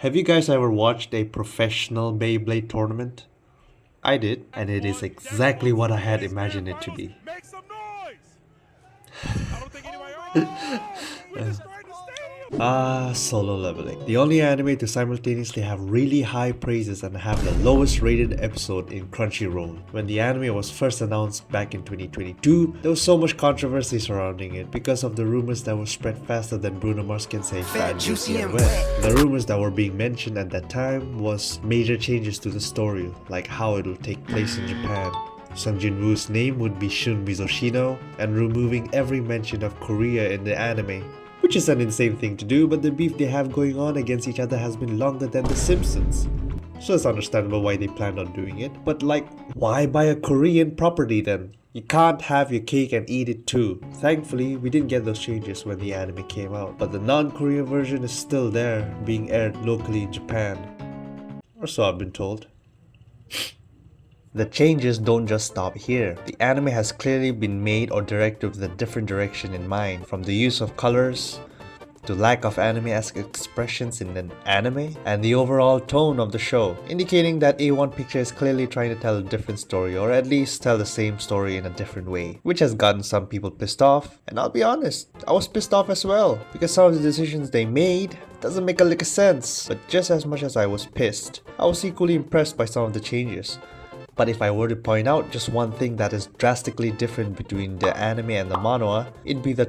Have you guys ever watched a professional Beyblade tournament? I did, and it is exactly what I had imagined it to be. Make some noise! I don't think anybody. Oh, we destroyed the stadium! Solo Leveling. The only anime to simultaneously have really high praises and have the lowest rated episode in Crunchyroll. When the anime was first announced back in 2022, there was so much controversy surrounding it because of the rumors that were spread faster than Bruno Mars can say fat, juicy and wet. The rumors that were being mentioned at that time was major changes to the story, like how it will take place in Japan. Jin Woo's name would be Shun Mizoshino, and removing every mention of Korea in the anime. Which is an insane thing to do, but the beef they have going on against each other has been longer than The Simpsons. So it's understandable why they planned on doing it, but like, why buy a Korean property then? You can't have your cake and eat it too. Thankfully, we didn't get those changes when the anime came out, but the non-Korean version is still there, being aired locally in Japan. Or so I've been told. The changes don't just stop here. The anime has clearly been made or directed with a different direction in mind, from the use of colors, to lack of anime-esque expressions in an anime, and the overall tone of the show, indicating that A1 Picture is clearly trying to tell a different story, or at least tell the same story in a different way, which has gotten some people pissed off, and I'll be honest, I was pissed off as well, because some of the decisions they made doesn't make a lick of sense. But just as much as I was pissed, I was equally impressed by some of the changes. But if I were to point out just one thing that is drastically different between the anime and the manhwa, it'd be the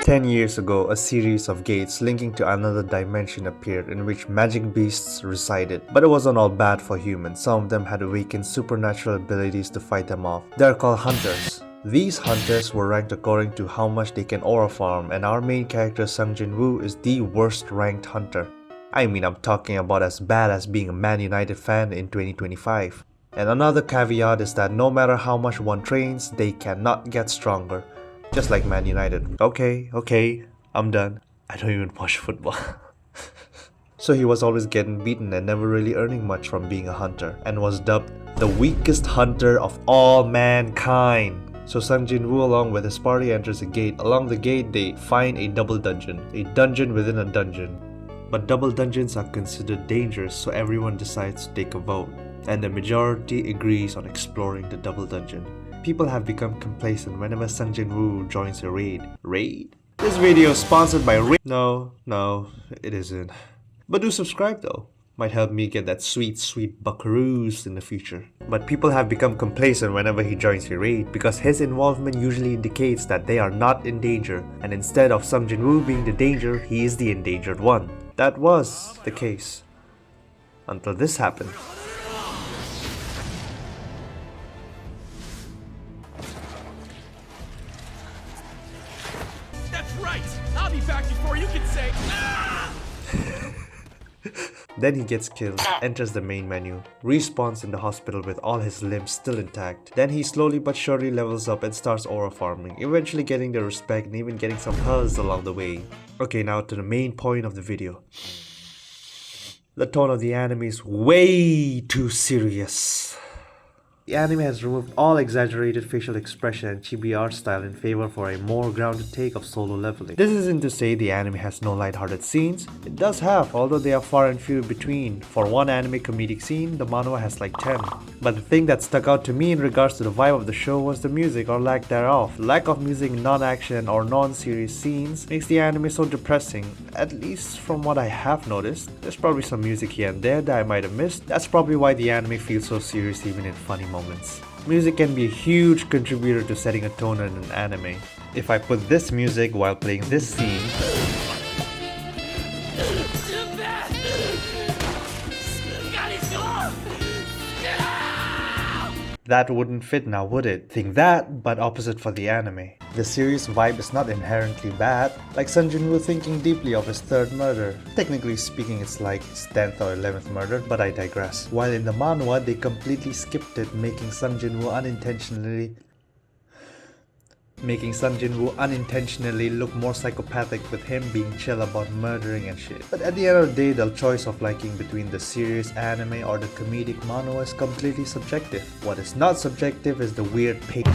10 years ago, a series of gates linking to another dimension appeared in which magic beasts resided. But it wasn't all bad for humans. Some of them had awakened supernatural abilities to fight them off. They're called hunters. These hunters were ranked according to how much they can aura farm, and our main character Jin Woo is the worst ranked hunter. I mean, I'm talking about as bad as being a Man United fan in 2025. And another caveat is that no matter how much one trains, they cannot get stronger. Just like Man United. Okay, I'm done. I don't even watch football. So he was always getting beaten and never really earning much from being a hunter, and was dubbed the weakest hunter of all mankind. So Jin Woo along with his party enters a gate. Along the gate they find a double dungeon. A dungeon within a dungeon. But double dungeons are considered dangerous, so everyone decides to take a vote, and the majority agrees on exploring the double dungeon. People have become complacent whenever Jin Woo joins a raid. Raid? This video is sponsored by Raid. No, it isn't. But do subscribe though. Might help me get that sweet buckaroos in the future. But people have become complacent whenever he joins a raid because his involvement usually indicates that they are not in danger, and instead of Jin Woo being the danger, he is the endangered one. That was the case. Until this happened. That's right! I'll be back before you can say. Ah! Then he gets killed, enters the main menu, respawns in the hospital with all his limbs still intact. Then he slowly but surely levels up and starts aura farming, eventually getting the respect and even getting some hugs along the way. Okay, now to the main point of the video. The tone of the anime is way too serious. The anime has removed all exaggerated facial expression and chibi art style in favor for a more grounded take of Solo Leveling. This isn't to say the anime has no lighthearted scenes. It does have, although they are far and few between. For one anime comedic scene, the manhwa has like 10. But the thing that stuck out to me in regards to the vibe of the show was the music or lack thereof. Lack of music in non-action or non-serious scenes makes the anime so depressing, at least from what I have noticed. There's probably some music here and there that I might have missed. That's probably why the anime feels so serious even in funny moments. Music can be a huge contributor to setting a tone in an anime. If I put this music while playing this scene, that wouldn't fit now, would it? Think that, but opposite for the anime. The serious vibe is not inherently bad, like Jin Woo thinking deeply of his third murder. Technically speaking, it's like his 10th or 11th murder, but I digress. While in the manhwa, they completely skipped it, making Jin Woo unintentionally look more psychopathic, with him being chill about murdering and shit. But at the end of the day, the choice of liking between the serious anime or the comedic manhwa is completely subjective. What is not subjective is the weird pig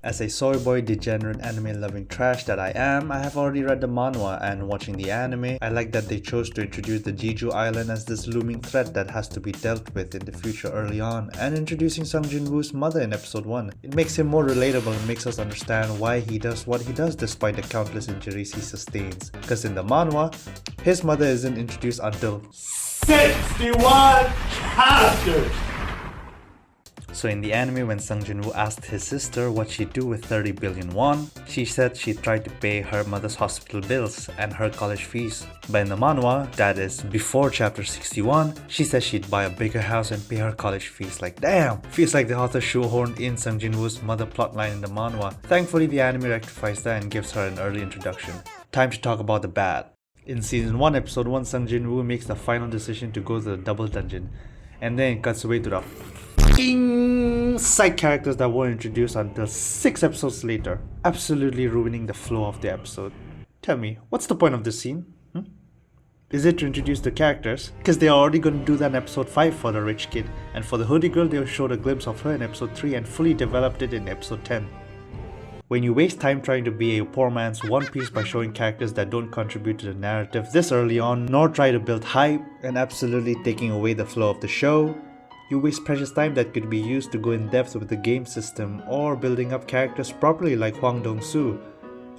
As a soy boy degenerate anime loving trash that I am, I have already read the manhwa, and watching the anime, I like that they chose to introduce the Jeju Island as this looming threat that has to be dealt with in the future early on, and introducing Jin Woo's mother in episode 1. It makes him more relatable and makes us understand why he does what he does despite the countless injuries he sustains. Because in the manhwa, his mother isn't introduced until 61 chapters! So in the anime, when Jin Woo asked his sister what she'd do with 30 billion won, she said she'd try to pay her mother's hospital bills and her college fees. But in the manhwa, that is before chapter 61, she said she'd buy a bigger house and pay her college fees. Like damn! Feels like the author shoehorned in Jin Woo's mother plotline in the manhwa. Thankfully, the anime rectifies that and gives her an early introduction. Time to talk about the bad. In season 1 episode 1, Jin Woo makes the final decision to go to the double dungeon, and then it cuts away to the side characters that weren't introduced until 6 episodes later, absolutely ruining the flow of the episode. Tell me, what's the point of this scene? Is it to introduce the characters? Because they're already going to do that in episode 5 for the rich kid, and for the hoodie girl they'll show a glimpse of her in episode 3 and fully developed it in episode 10. When you waste time trying to be a poor man's One Piece by showing characters that don't contribute to the narrative this early on, nor try to build hype and absolutely taking away the flow of the show, you waste precious time that could be used to go in depth with the game system or building up characters properly like Hwang Dong-soo,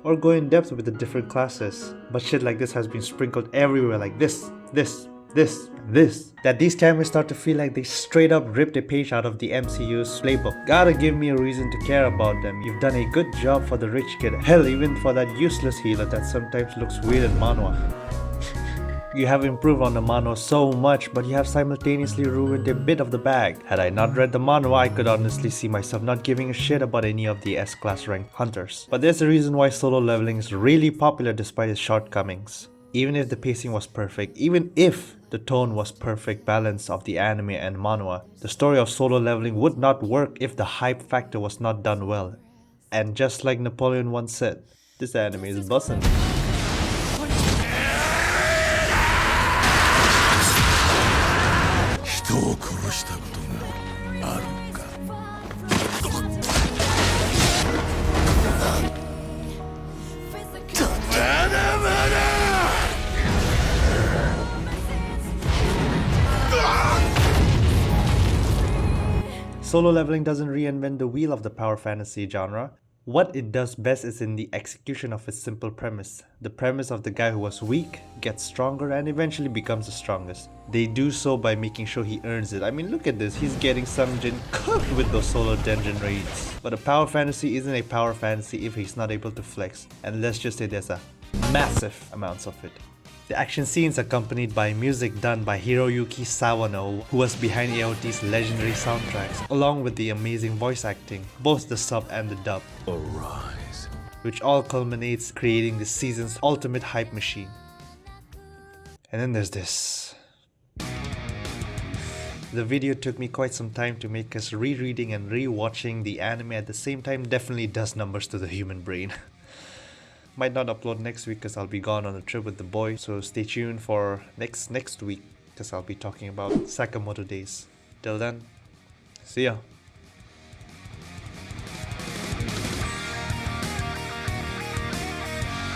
or go in depth with the different classes. But shit like this has been sprinkled everywhere like this, that these cameras start to feel like they straight up ripped a page out of the MCU's playbook. Gotta give me a reason to care about them. You've done a good job for the rich kid. Hell, even for that useless healer that sometimes looks weird in manhwa. You have improved on the manhwa so much, but you have simultaneously ruined a bit of the bag. Had I not read the manhwa, I could honestly see myself not giving a shit about any of the S-class ranked hunters. But there's a reason why solo leveling is really popular despite its shortcomings. Even if the pacing was perfect, even if the tone was perfect balance of the anime and manhwa, the story of solo leveling would not work if the hype factor was not done well. And just like Napoleon once said, this anime is bussin'. Solo leveling doesn't reinvent the wheel of the power fantasy genre. What it does best is in the execution of its simple premise. The premise of the guy who was weak, gets stronger, and eventually becomes the strongest. They do so by making sure he earns it. I mean, look at this, he's getting Jin cooked with those solo dungeon raids. But a power fantasy isn't a power fantasy if he's not able to flex, and let's just say there's a massive amounts of it. The action scenes accompanied by music done by Hiroyuki Sawano, who was behind AOT's legendary soundtracks, along with the amazing voice acting, both the sub and the dub. Arise. Which all culminates creating this season's ultimate hype machine. And then there's this. The video took me quite some time to make, cause rereading and re-watching the anime at the same time definitely does numbers to the human brain. Might not upload next week because I'll be gone on a trip with the boy, so stay tuned for next week because I'll be talking about Sakamoto days. Till then, see ya.